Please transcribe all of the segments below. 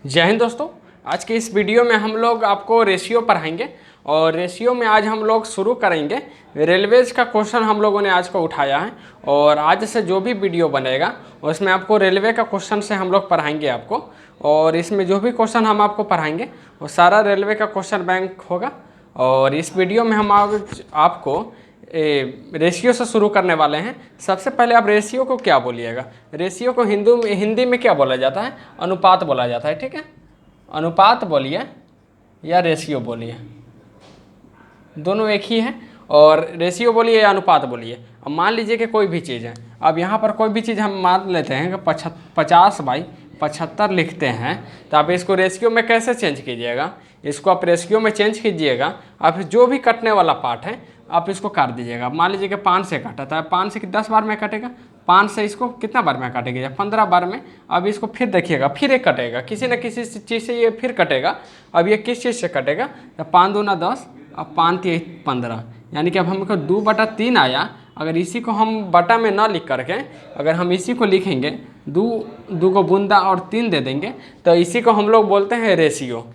जय हिंद दोस्तों। आज के इस वीडियो में हम लोग आपको रेशियो पढ़ाएंगे और रेशियो में आज हम लोग शुरू करेंगे। रेलवेज का क्वेश्चन हम लोगों ने आज को उठाया है और आज से जो भी वीडियो बनेगा उसमें आपको रेलवे का क्वेश्चन से हम लोग पढ़ाएंगे आपको। और इसमें जो भी क्वेश्चन हम आपको पढ़ाएंगे वो सारा रेलवे का क्वेश्चन बैंक होगा। और इस वीडियो में हम आपको रेशियो से शुरू करने वाले हैं। सबसे पहले आप रेशियो को क्या बोलिएगा? रेशियो को हिंदी में क्या बोला जाता है? अनुपात बोला जाता है। ठीक है, अनुपात बोलिए या रेशियो बोलिए, दोनों एक ही है। और रेशियो बोलिए या अनुपात बोलिए। अब मान लीजिए कि कोई भी चीज़ है, अब यहाँ पर कोई भी चीज़ हम मान लेते हैं कि 50/75 लिखते हैं, तो आप इसको रेशियो में कैसे चेंज कीजिएगा? इसको आप रेशियो में चेंज कीजिएगा। आप जो भी कटने वाला पार्ट है आप इसको काट दीजिएगा। मान लीजिए कि 5 से काटा था, 5 से 10 बार में कटेगा, 5 से इसको कितना बार में काटेगा? 15 बार में। अब इसको फिर देखिएगा, फिर एक कटेगा, किसी न किसी चीज़ से ये फिर कटेगा। अब ये किस चीज़ से कटेगा? तो 5 दूना 10 और 5 3 15, यानी कि अब हमको 2/3 आया। अगर इसी को हम बटा में ना लिख करके अगर हम इसी को लिखेंगे, 2 को बूंदा और 3 दे देंगे, तो इसी को हम लोग बोलते हैं रेशियो।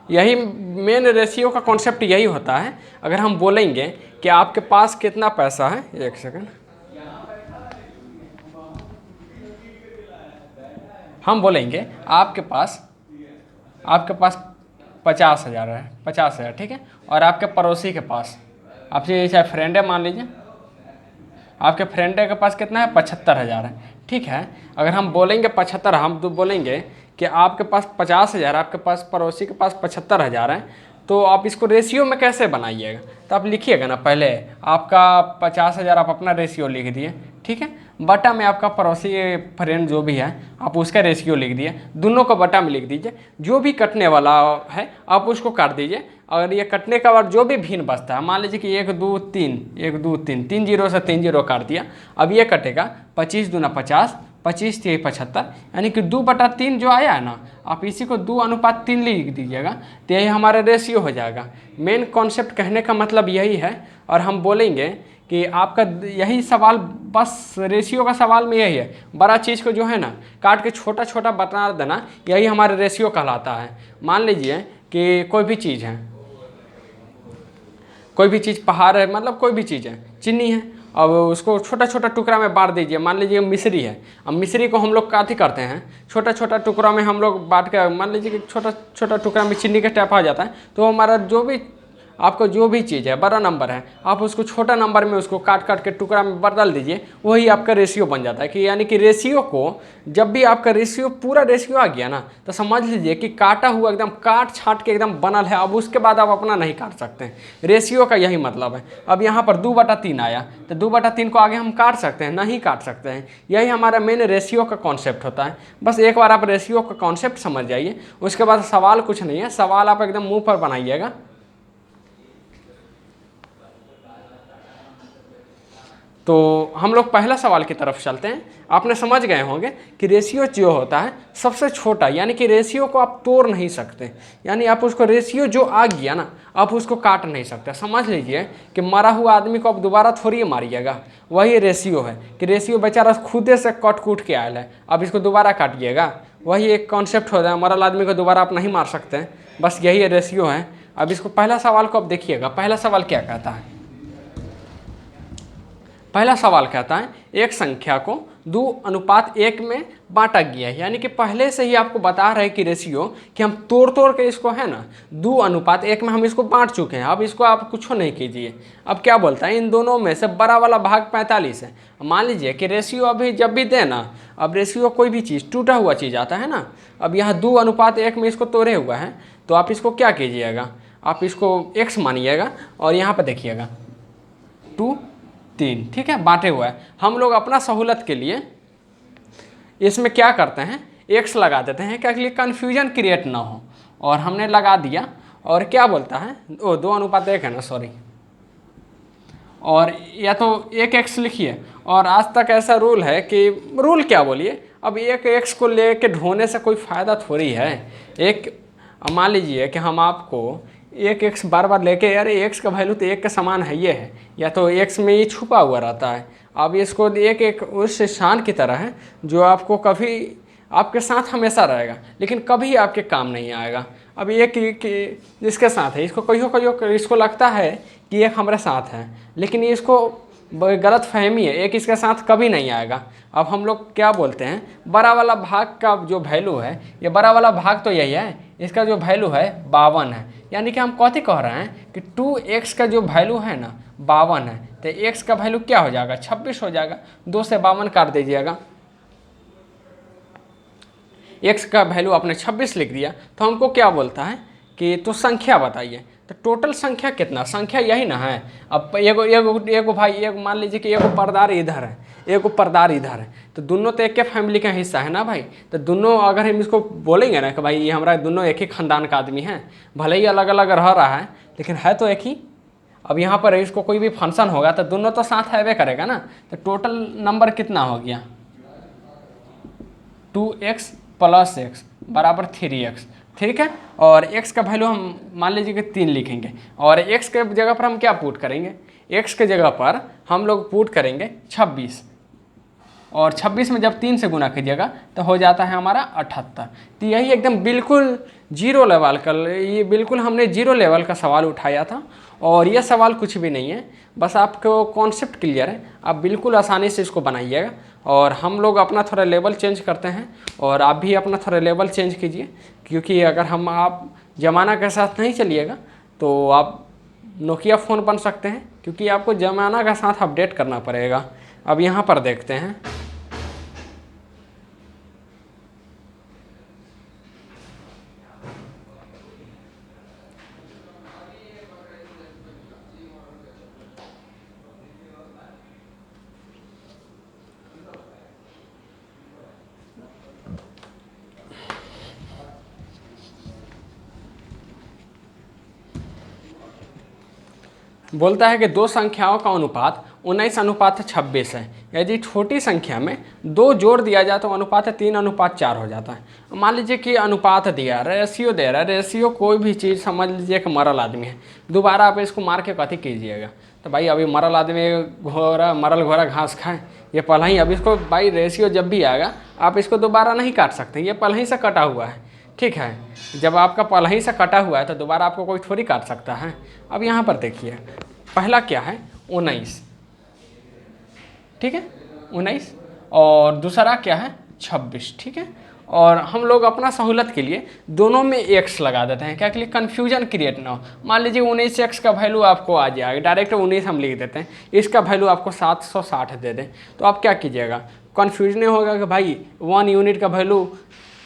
यही मेन रेशियो का कॉन्सेप्ट यही होता है। अगर हम बोलेंगे कि आपके पास कितना पैसा है, एक सेकंड, हम बोलेंगे आपके पास 50,000 है, 50,000, ठीक है। और आपके पड़ोसी के पास, आपसे चाहे फ्रेंड है, मान लीजिए आपके फ्रेंड के पास कितना है? 75,000 है, ठीक है। अगर हम बोलेंगे 75, हम तो बोलेंगे कि आपके पास 50,000, आपके पास पड़ोसी के पास 75,000 है, तो आप इसको रेशियो में कैसे बनाइएगा? तो आप लिखिएगा ना, पहले आपका 50,000 आप अपना रेशियो लिख दिए, ठीक है। बटा में आपका पड़ोसी फ्रेंड जो भी है आप उसका रेशियो लिख दिए, दोनों को बटा में लिख दीजिए। जो भी कटने वाला है आप उसको काट दीजिए। और ये कटने का बाद जो भी भिन्न बचता है, मान लीजिए कि 1 2 3, 1 2 3, 3 जीरो से 3 जीरो काट दिया। अब ये कटेगा 25 दूना 50, 25 3 75, यानी कि 2/3 जो आया है ना, आप इसी को 2:3 लिख दीजिएगा, तो यही हमारा रेशियो हो जाएगा। मेन कॉन्सेप्ट कहने का मतलब यही है। और हम बोलेंगे कि आपका यही सवाल, बस रेशियो का सवाल में यही है, बड़ा चीज़ को जो है ना काट के छोटा छोटा बता देना, यही हमारे रेशियो कहलाता है। मान लीजिए कि कोई भी चीज़ है, कोई भी चीज़ पहाड़ है, मतलब कोई भी चीज़ है, चीनी है, अब उसको छोटा छोटा टुकड़ा में बांट दीजिए। मान लीजिए मिश्री है, अब मिश्री को हम लोग काटी करते हैं, छोटा छोटा टुकड़ा में हम लोग बांट के, मान लीजिए कि छोटा छोटा टुकड़ा में चीनी का टाइप आ जाता है, तो हमारा जो भी आपको जो भी चीज़ है, बड़ा नंबर है, आप उसको छोटा नंबर में उसको काट काट के टुकड़ा में बदल दीजिए, वही आपका रेशियो बन जाता है। कि यानी कि रेशियो को, जब भी आपका रेशियो पूरा रेशियो आ गया ना, तो समझ लीजिए कि काटा हुआ एकदम काट छाट के एकदम बनल है। अब उसके बाद आप अपना नहीं काट सकते हैं। रेशियो का यही मतलब है। अब यहाँ पर 2/3 आया, तो 2/3 को आगे हम काट सकते हैं? नहीं काट सकते हैं। यही हमारा मेन रेशियो का कॉन्सेप्ट होता है। बस एक बार आप रेशियो का कॉन्सेप्ट समझ जाइए, उसके बाद सवाल कुछ नहीं है, सवाल आप एकदम मुँह पर बनाइएगा। तो हम लोग पहला सवाल की तरफ चलते हैं। आपने समझ गए होंगे कि रेशियो जो होता है सबसे छोटा, यानी कि रेशियो को आप तोड़ नहीं सकते, यानी आप उसको रेशियो जो आ गया ना आप उसको काट नहीं सकते। समझ लीजिए कि मरा हुआ आदमी को आप दोबारा थोड़ी मारिएगा, वही रेशियो है कि रेशियो बेचारा खुदे से कट कूट के आयल है, अब इसको दोबारा काटिएगा, वही एक कॉन्सेप्ट होता है। मरल आदमी को दोबारा आप नहीं मार सकते हैं, बस यही रेशियो है। अब इसको पहला सवाल को आप देखिएगा, पहला सवाल क्या कहता है? पहला सवाल कहता है एक संख्या को 2:1 में बांटा गया है, यानी कि पहले से ही आपको बता रहे कि रेशियो, कि हम तोड़ तोड़ के इसको है ना 2:1 में हम इसको बांट चुके हैं। अब इसको आप कुछ नहीं कीजिए। अब क्या बोलता है? इन दोनों में से बड़ा वाला भाग 45 है। मान लीजिए कि रेशियो अभी जब भी दे ना, अब रेशियो कोई भी चीज़, टूटा हुआ चीज़ आता है ना, अब यहाँ 2:1 में इसको तोड़े हुआ है, तो आप इसको क्या कीजिएगा? आप इसको x मानिएगा और यहाँ पर देखिएगा 2 3, ठीक है, बांटे हुआ है। हम लोग अपना सहूलत के लिए इसमें क्या करते हैं, x लगा देते हैं, क्या के लिए कन्फ्यूजन क्रिएट ना हो। और हमने लगा दिया, और क्या बोलता है, 2:1 है ना, सॉरी, और या तो 1x लिखिए। और आज तक ऐसा रूल है कि, रूल क्या बोलिए, अब 1x को लेके ढोने से कोई फ़ायदा थोड़ी है। एक मान लीजिए कि हम आपको एक एक्स बार बार लेके, अरे एक्स का वैल्यू तो एक के समान है, ये है, या तो एक्स में ये छुपा हुआ रहता है। अब इसको एक एक उस स्थान की तरह है जो आपको कभी आपके साथ हमेशा रहेगा लेकिन कभी आपके काम नहीं आएगा। अब एक इसके साथ है, इसको कहियो इसको लगता है कि एक हमारे साथ है, लेकिन ये इसको गलत फहमी है, एक इसके साथ कभी नहीं आएगा। अब हम लोग क्या बोलते हैं, बड़ा वाला भाग का जो वैल्यू है, ये बड़ा वाला भाग तो यही है, इसका जो वैल्यू है 52 है। यानी कि हम कथी कह रहे हैं कि 2x का जो वैल्यू है ना 52 है, तो x का वैल्यू क्या हो जाएगा, 26 हो जाएगा। 2 से 52 काट दीजिएगा, x का वैल्यू आपने 26 लिख दिया, तो हमको क्या बोलता है कि तो संख्या बताइए, तो टोटल संख्या कितना, संख्या यही ना है। अब एगो भाई, एगो मान लीजिए कि एगो पर्दार इधर है, एगो पर्दार इधर है, तो दोनों तो एक के फैमिली का हिस्सा है ना भाई। तो दोनों अगर हम इसको बोलेंगे ना कि भाई ये हमारा दोनों एक ही खानदान का आदमी है, भले ही अलग अलग रह रहा है लेकिन है तो एक ही। अब यहाँ पर इसको कोई भी फंक्शन होगा तो दोनों तो साथ हैवे करेगा ना। तो टोटल नंबर कितना हो गया, 2x + x बराबर 3x, ठीक है। और x का वैल्यू हम मान लीजिए कि 3 लिखेंगे, और x के जगह पर हम क्या पुट करेंगे, x के जगह पर हम लोग पुट करेंगे 26, और 26 में जब 3 से गुना कीजिएगा तो हो जाता है हमारा 78। तो यही एकदम बिल्कुल जीरो लेवल का, ये बिल्कुल हमने जीरो लेवल का सवाल उठाया था, और ये सवाल कुछ भी नहीं है, बस आपको कॉन्सेप्ट क्लियर है, आप बिल्कुल आसानी से इसको बनाइएगा। और हम लोग अपना थोड़ा लेवल चेंज करते हैं, और आप भी अपना थोड़ा लेवल चेंज कीजिए, क्योंकि अगर आप ज़माना के साथ नहीं चलिएगा तो आप नोकिया फ़ोन बन सकते हैं, क्योंकि आपको ज़माना के साथ अपडेट करना पड़ेगा। अब यहाँ पर देखते हैं, बोलता है कि दो संख्याओं का अनुपात 19:26 है। यदि छोटी संख्या में 2 जोड़ दिया जाए तो अनुपात 3:4 हो जाता है। मान लीजिए कि अनुपात दिया, रेशियो दे रहा है, रेशियो कोई भी चीज़ समझ लीजिए कि मरल आदमी है, दोबारा आप इसको मार के कथी कीजिएगा। तो भाई अभी मरल आदमी मरल घोड़ा घास खाए, ये पहले ही, अब इसको भाई रेशियो जब भी आएगा आप इसको दोबारा नहीं काट सकते, ये पहले ही से कटा हुआ है, ठीक है। जब आपका पहले ही से कटा हुआ है तो दोबारा आपको कोई थोड़ी काट सकता है। अब यहाँ पर देखिए, पहला क्या है 19, ठीक है 19, और दूसरा क्या है 26, ठीक है। और हम लोग अपना सहूलत के लिए दोनों में x लगा देते हैं, क्या के लिए, कन्फ्यूजन क्रिएट ना हो। मान लीजिए 19x का वैल्यू आपको आ जाएगा, डायरेक्ट 19 हम लिख देते हैं, इसका वैल्यू आपको 760 दे दें, तो आप क्या कीजिएगा, कन्फ्यूजन होगा कि भाई 1 यूनिट का वैल्यू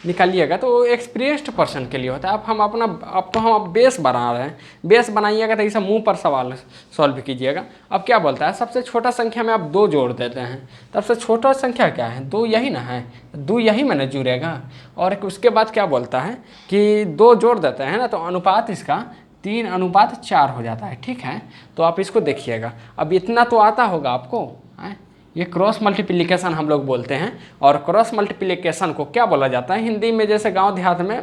निकालिएगा, तो एक्सपीरियंस्ड पर्सन के लिए होता है। अब तो हम बेस बना रहे हैं, बेस बनाइएगा तो ऐसा मुंह पर सवाल सॉल्व कीजिएगा। अब क्या बोलता है, सबसे छोटा संख्या में आप 2 जोड़ देते हैं, सबसे छोटा संख्या क्या है, 2 यही ना है, 2 यही में न जुड़ेगा। और उसके बाद क्या बोलता है कि 2 जोड़ देते हैं ना, तो अनुपात इसका 3:4 हो जाता है, ठीक है। तो आप इसको देखिएगा, अब इतना तो आता होगा आपको, ये क्रॉस मल्टीप्लिकेशन हम लोग बोलते हैं। और क्रॉस मल्टीप्लिकेशन को क्या बोला जाता है हिंदी में, जैसे गांव देहात में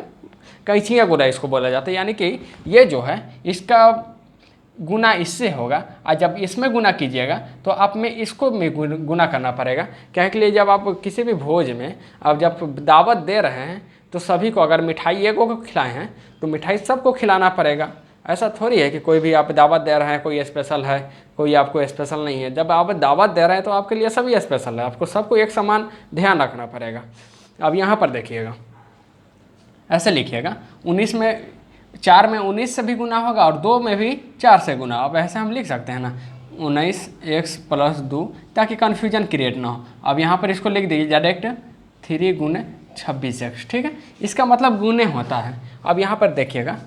कैंचिया गुना इसको बोला जाता है। यानी कि ये जो है इसका गुना इससे होगा, और जब इसमें गुना कीजिएगा तो आप में इसको में गुना करना पड़ेगा। क्या के लिए, जब आप किसी भी भोज में अब जब दावत दे रहे हैं तो सभी को, अगर मिठाई एक को खिलाए हैं तो मिठाई सबको खिलाना पड़ेगा। ऐसा थोड़ी है कि कोई भी आप दावत दे रहे हैं कोई स्पेशल है, कोई आपको स्पेशल नहीं है। जब आप दावत दे रहे हैं तो आपके लिए सभी स्पेशल है, आपको सबको एक समान ध्यान रखना पड़ेगा। अब यहाँ पर देखिएगा, ऐसे लिखिएगा, 19 में 4 में 19 से भी गुना होगा और 2 में भी 4 से गुना। अब ऐसे हम लिख सकते हैं ना, 19x + 2, ताकि कन्फ्यूजन क्रिएट ना हो। अब यहाँ पर इसको लिख दीजिए डायरेक्ट 3 × 26x, ठीक है, इसका मतलब गुने होता है। अब यहाँ पर देखिएगा,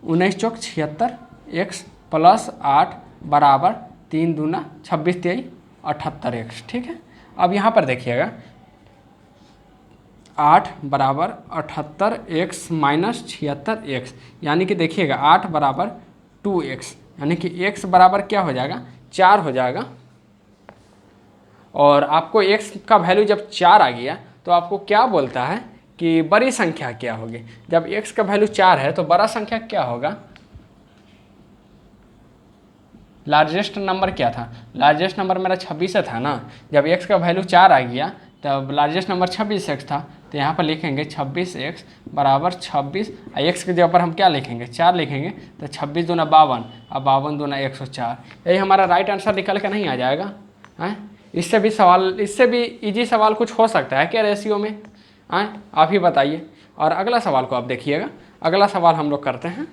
19 चौक 76, x + 8 बराबर 3 दूना 26 23 78x, ठीक है। अब यहाँ पर देखिएगा, 8 बराबर 78x - 76x, यानी कि देखिएगा 8 बराबर 2x, यानी कि x बराबर क्या हो जाएगा, 4 हो जाएगा। और आपको x का वैल्यू जब 4 आ गया तो आपको क्या बोलता है कि बड़ी संख्या क्या होगी। जब x का वैल्यू 4 है तो बड़ा संख्या क्या होगा, लार्जेस्ट नंबर क्या था, लार्जेस्ट नंबर मेरा 26 था ना। जब x का वैल्यू 4 आ गया तब लार्जेस्ट नंबर 26x था। तो यहाँ पर लिखेंगे 26x बराबर 26, x के जगह पर हम क्या लिखेंगे 4 लिखेंगे। तो 26 दूना 52 और 52 दूना 104, यही हमारा राइट आंसर निकल के नहीं आ जाएगा हैं। इससे भी सवाल, इससे भी इजी सवाल कुछ हो सकता है क्या रेशियो में हैं, आप ही बताइए। और अगला सवाल को आप देखिएगा, अगला सवाल हम लोग करते हैं।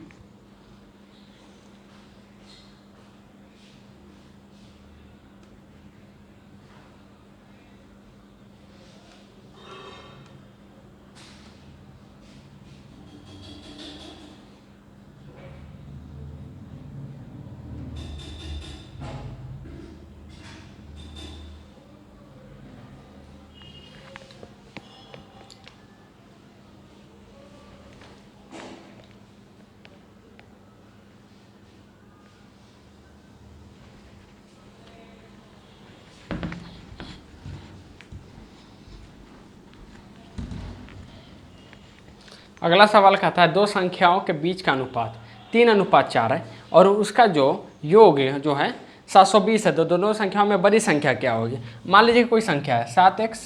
अगला सवाल कहता है दो संख्याओं के बीच का अनुपात 3:4 है और उसका जो योग जो है 720 है। तो दोनों संख्याओं में बड़ी संख्या क्या होगी। मान लीजिए कोई संख्या है 7x,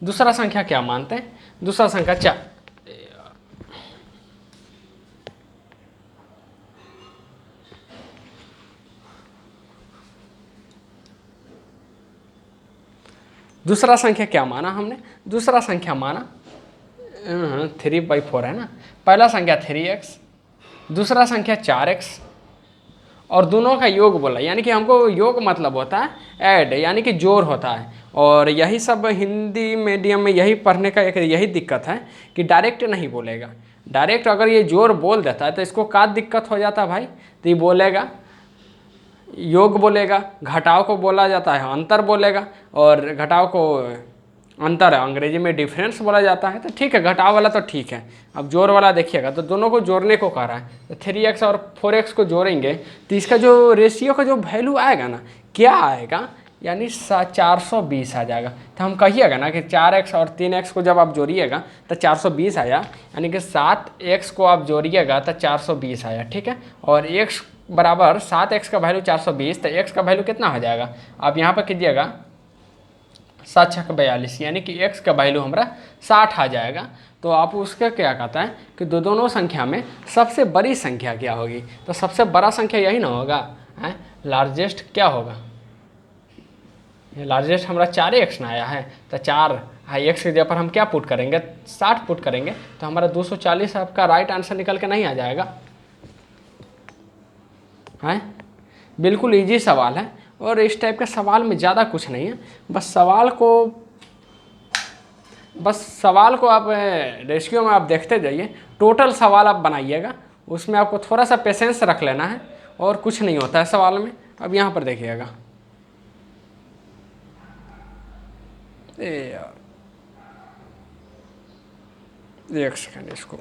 दूसरा संख्या क्या मानते हैं, दूसरा संख्या 4। दूसरा संख्या क्या माना हमने, दूसरा संख्या माना 3/4 है ना। पहला संख्या 3x, दूसरा संख्या 4x और दोनों का योग बोला, यानी कि हमको योग मतलब होता है ऐड, यानी कि जोड़ होता है। और यही सब हिंदी मीडियम में यही पढ़ने का एक यही दिक्कत है कि डायरेक्ट नहीं बोलेगा। डायरेक्ट अगर ये जोड़ बोल देता है तो इसको क्या दिक्कत हो जाता है भाई, तो ये बोलेगा योग बोलेगा, घटाव को बोला जाता है अंतर बोलेगा, और घटाव को अंतर है अंग्रेजी में डिफरेंस बोला जाता है। तो ठीक है, घटाव वाला तो ठीक है। अब जोड़ वाला देखिएगा तो दोनों को जोड़ने को कह रहा है, तो 3x और 4x को जोड़ेंगे तो इसका जो रेशियो का जो वैल्यू आएगा ना, क्या आएगा, यानी 420 आ जाएगा। तो हम कहिएगा ना कि 4x और 3x को जब आप जोड़िएगा तो 420 आया, यानी कि 7x को आप जोड़िएगा तो 420 आया, ठीक है। और x बराबर 7x का वैल्यू 420, तो x का वैल्यू कितना हो जाएगा, आप यहाँ पर कीजिएगा 7×6 = 42, यानी कि x का वैल्यू हमारा 60 आ जाएगा। तो आप उसका क्या कहता है कि दोनों संख्या में सबसे बड़ी संख्या क्या होगी। तो सबसे बड़ा संख्या यही ना होगा, है लार्जेस्ट क्या होगा, लार्जेस्ट हमारा 4x ना आया है। तो 4 x की जगह पर हम क्या पुट करेंगे 60 पुट करेंगे, तो हमारा 240 आपका राइट आंसर निकल के नहीं आ जाएगा है। बिल्कुल इजी सवाल है और इस टाइप के सवाल में ज़्यादा कुछ नहीं है। बस सवाल को आप रेशियो में आप देखते जाइए, टोटल सवाल आप बनाइएगा, उसमें आपको थोड़ा सा पेशेंस रख लेना है और कुछ नहीं होता है सवाल में। अब यहाँ पर देखिएगा, एक सेकंड इसको,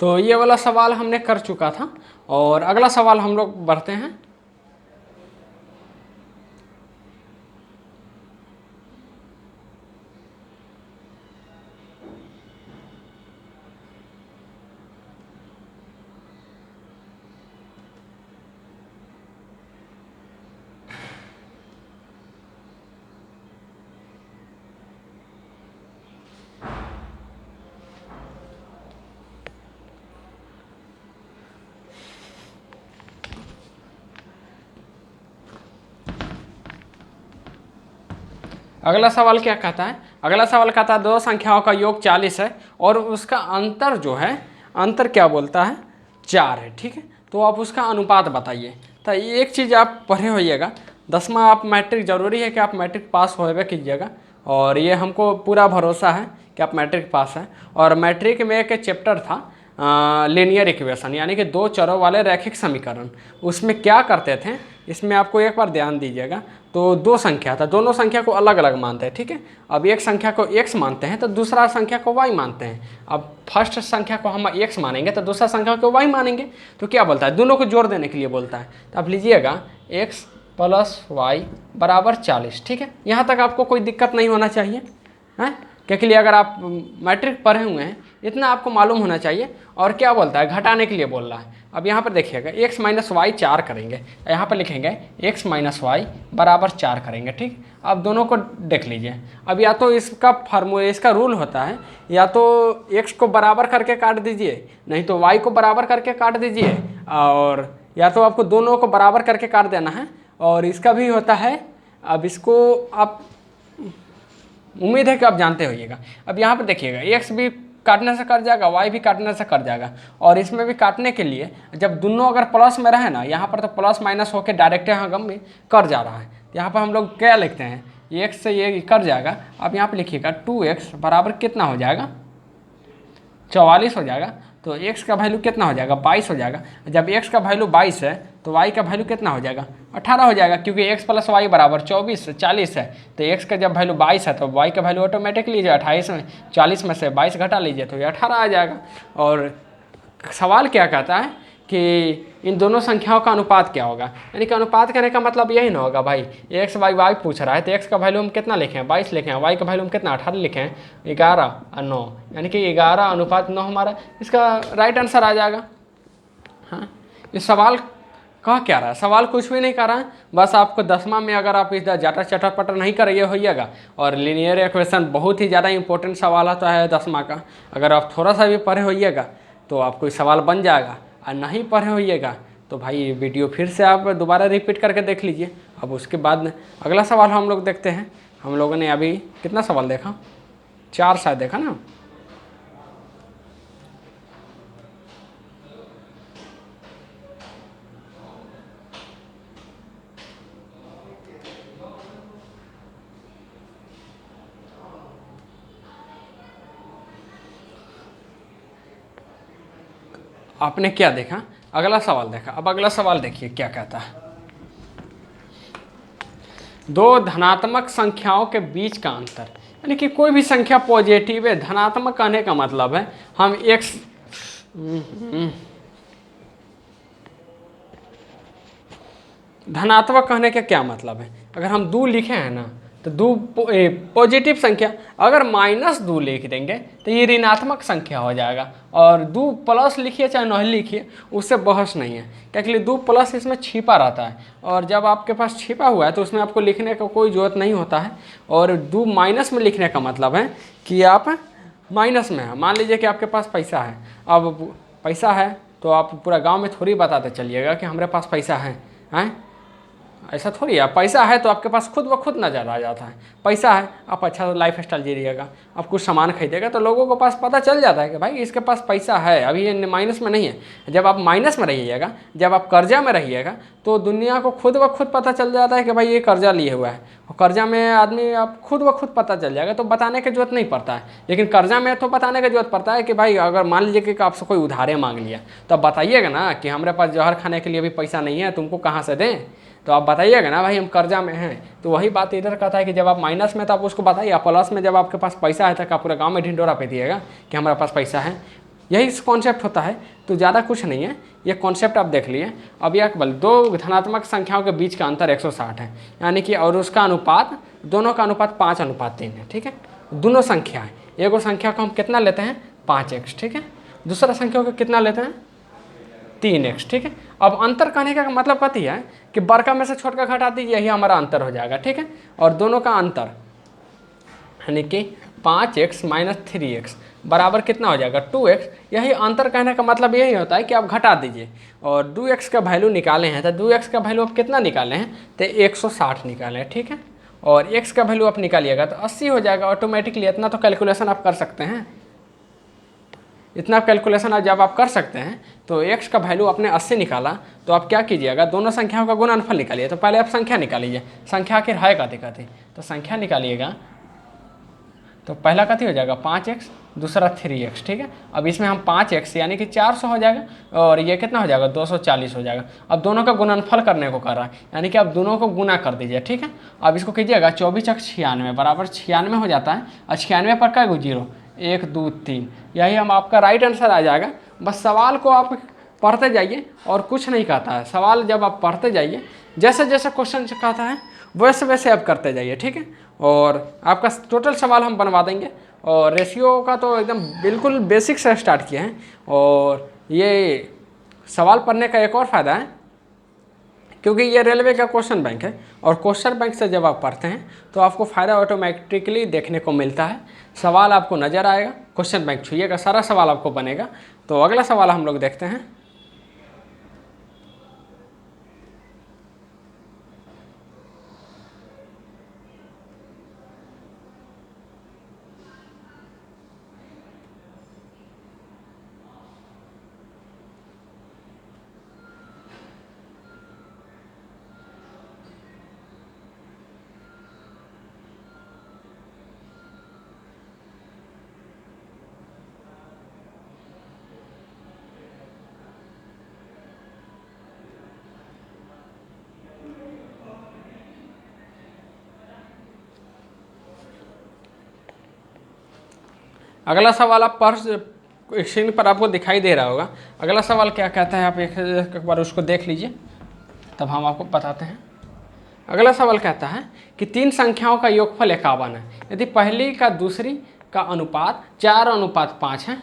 तो ये वाला सवाल हमने कर चुका था और अगला सवाल हम लोग बढ़ते हैं। अगला सवाल क्या कहता है? अगला सवाल कहता है दो संख्याओं का योग 40 है और उसका अंतर जो है, अंतर क्या बोलता है? 4 है। ठीक है, तो आप उसका अनुपात बताइए। तो एक चीज़ आप पढ़े होइएगा, 10वां आप मैट्रिक, ज़रूरी है कि आप मैट्रिक पास होवे कीजिएगा और ये हमको पूरा भरोसा है कि आप मैट्रिक पास हैं। और मैट्रिक में एक चैप्टर था लीनियर इक्वेशन, यानी कि दो चरों वाले रैखिक समीकरण। उसमें क्या करते थे, इसमें आपको एक बार ध्यान दीजिएगा। तो दो संख्या था, दोनों संख्या को अलग अलग मानते हैं। ठीक है, अब एक संख्या को x मानते हैं तो दूसरा संख्या को y मानते हैं। अब फर्स्ट संख्या को हम x मानेंगे तो दूसरा संख्या को y मानेंगे। तो क्या बोलता है, दोनों को जोड़ देने के लिए बोलता है। तो आप लीजिएगा x + y = 40। ठीक है, यहाँ तक आपको कोई दिक्कत नहीं होना चाहिए है, क्योंकि अगर आप मैट्रिक पढ़े हुए हैं इतना आपको मालूम होना चाहिए। और क्या बोलता है, घटाने के लिए बोल रहा है। अब यहाँ पर देखिएगा x - y 4 करेंगे, यहाँ पर लिखेंगे x - y = 4 करेंगे। ठीक, अब दोनों को देख लीजिए। अब या तो इसका फार्मूला, इसका रूल होता है, या तो x को बराबर करके काट दीजिए, नहीं तो y को बराबर करके काट दीजिए, और या तो आपको दोनों को बराबर करके काट देना है। और इसका भी होता है, अब इसको आप, उम्मीद है कि आप जानते होइएगा। अब यहाँ पर देखिएगा x भी काटने से कट जाएगा, y भी काटने से कट जाएगा। और इसमें भी काटने के लिए जब दोनों अगर प्लस में रहे ना, यहाँ पर तो प्लस माइनस होकर डायरेक्ट यहाँ गम में कट जा रहा है। तो यहाँ पर हम लोग क्या लिखते हैं, x से ये कट जाएगा। अब यहाँ पर लिखिएगा 2x बराबर कितना हो जाएगा, 44 हो जाएगा। तो x का वैल्यू कितना हो जाएगा, 22 हो जाएगा। जब x का वैल्यू 22 है तो y का वैल्यू कितना हो जाएगा, 18 हो जाएगा, क्योंकि x + y = 24 40 है। तो x का जब वैल्यू 22 है तो y का वैल्यू ऑटोमेटिक लीजिए 28 में, 40 में से 22 घटा लीजिए तो ये 18 आ जाएगा। और सवाल क्या कहता है कि इन दोनों संख्याओं का अनुपात क्या होगा, यानी कि अनुपात करने का मतलब यही ना होगा भाई, x y पूछ रहा है तो x का वैल्यू हम कितना लिखें, 22 लिखें, y का वैल्यू हम कितना 18 लिखें, 11 और 9, यानी कि 11:9 हमारा इसका राइट आंसर आ जाएगा। हाँ, इस सवाल कह क्या रहा है, सवाल कुछ भी नहीं कर रहा है, बस आपको 10वां में अगर आप इधर जाटा चटर पटर नहीं करिए होइएगा। और लीनियर इक्वेशन बहुत ही ज़्यादा इंपॉर्टेंट सवाल आता है 10वां का, अगर आप थोड़ा सा भी पढ़े होइएगा तो आपको सवाल बन जाएगा। और नहीं पढ़े होइएगा तो भाई वीडियो फिर से आप दोबारा रिपीट करके देख लीजिए। अब उसके बाद अगला सवाल हम लोग देखते हैं। हम लोगों ने अभी कितना सवाल देखा, 4 शायद देखा ना। आपने क्या देखा, अगला सवाल देखा। अब अगला सवाल देखिए क्या कहता है, दो धनात्मक संख्याओं के बीच का अंतर, यानी कि कोई भी संख्या पॉजिटिव है, धनात्मक कहने का मतलब है हम x धनात्मक कहने का क्या मतलब है, अगर हम 2 लिखे हैं ना तो 2 पॉजिटिव संख्या, अगर -2 लिख देंगे तो ये ऋणात्मक संख्या हो जाएगा। और 2 प्लस लिखिए चाहे नहीं लिखिए उससे बहस नहीं है, क्योंकि 2 प्लस इसमें छिपा रहता है। और जब आपके पास छिपा हुआ है तो उसमें आपको लिखने का कोई ज़रूरत नहीं होता है। और 2 माइनस में लिखने का मतलब है कि आप माइनस में है। मान लीजिए कि आपके पास पैसा है, अब पैसा है तो आप पूरा गाँव में थोड़ी बताते चलिएगा कि हमारे पास पैसा है, हैं? ऐसा थोड़ी है। पैसा है तो आपके पास खुद ब खुद नज़र आ जाता है। पैसा है, आप अच्छा लाइफ स्टाइल जीजिएगा, आप कुछ सामान खरीदेगा तो लोगों को पास पता चल जाता है कि भाई इसके पास पैसा है, अभी ये माइनस में नहीं है। जब आप माइनस में रहिएगा, जब आप कर्जा में रहिएगा तो दुनिया को खुद ब खुद पता चल जाता है कि भाई ये कर्जा लिए हुआ है। और कर्जा में आदमी आप खुद ब खुद पता चल जाएगा तो बताने की जरूरत नहीं पड़ता है। लेकिन कर्जा में तो बताने की जरूरत पड़ता है कि भाई अगर मान लीजिए कि आपसे कोई उधारे मांग लिया तो आप बताइएगा ना कि हमारे पास जहर खाने के लिए भी पैसा नहीं है, तुमको कहाँ से दें। तो आप बताइएगा ना भाई हम कर्जा में हैं। तो वही बात इधर कहता है कि जब आप माइनस में तो आप उसको बताइए, प्लस में जब आपके पास पैसा है तो आप पूरे गांव में ढिंडोरा पे दिएगा कि हमारे पास पैसा है। यही कॉन्सेप्ट होता है, तो ज़्यादा कुछ नहीं है, ये कॉन्सेप्ट आप देख लिए। अब यह केवल दो धनात्मक संख्याओं के बीच का अंतर 160 है, यानी कि और उसका अनुपात, दोनों का अनुपात 5:3 है। ठीक है, दोनों संख्या है, एगो संख्या को हम कितना लेते हैं 5x, ठीक है, दूसरा संख्या को कितना लेते हैं 3x। ठीक है, अब अंतर कहने का मतलब पता है कि बड़का में से छोटा घटा दीजिए, यही हमारा अंतर हो जाएगा। ठीक है, और दोनों का अंतर यानी कि 5x - 3x बराबर कितना हो जाएगा 2x। यही अंतर कहने का मतलब यही होता है कि आप घटा दीजिए, और 2x का वैल्यू निकाले हैं, तो 2x का वैल्यू आप कितना निकाले हैं, तो 160 निकाले हैं। ठीक है, और x का वैल्यू आप निकालिएगा तो 80 हो जाएगा ऑटोमेटिकली। इतना तो कैलकुलेशन आप कर सकते हैं, इतना कैलकुलेशन जब आप कर सकते हैं, तो x का वैल्यू आपने 80 निकाला, तो आप क्या कीजिएगा, दोनों संख्याओं का गुणनफल निकालिए। तो पहले आप संख्या निकालिए, संख्या आखिर है कथी, तो संख्या निकालिएगा, तो पहला कथी हो जाएगा 5x, दूसरा 3x। ठीक है, अब इसमें हम 5x यानी कि 400 हो जाएगा, और ये कितना हो जाएगा 240 हो जाएगा। अब दोनों का गुणनफल करने को कर रहा है, यानी कि आप दोनों को गुना कर दीजिए। ठीक है, अब इसको कीजिएगा 24×96 बराबर 96 हो जाता है, और 96 पर क्या 0, 1 2 3, यही हम आपका राइट आंसर आ जाएगा। बस सवाल को आप पढ़ते जाइए और कुछ नहीं कहता है, सवाल जब आप पढ़ते जाइए, जैसे जैसे क्वेश्चन कहता है वैसे वैसे आप करते जाइए। ठीक है, और आपका टोटल सवाल हम बनवा देंगे। और रेशियो का तो एकदम बिल्कुल बेसिक से स्टार्ट किए हैं, और ये सवाल पढ़ने का एक और फ़ायदा है, क्योंकि ये रेलवे का क्वेश्चन बैंक है, और क्वेश्चन बैंक से जब आप पढ़ते हैं तो आपको फ़ायदा ऑटोमेटिकली देखने को मिलता है। सवाल आपको नज़र आएगा, क्वेश्चन बैंक छूइएगा, सारा सवाल आपको बनेगा। तो अगला सवाल हम लोग देखते हैं। अगला सवाल आप पढ़ स्क्रीन पर आपको दिखाई दे रहा होगा। अगला सवाल क्या कहता है, आप एक बार उसको देख लीजिए, तब हम आपको बताते हैं। अगला सवाल कहता है कि 3 संख्याओं का योगफल 51 है, यदि पहली का दूसरी का अनुपात 4:5 है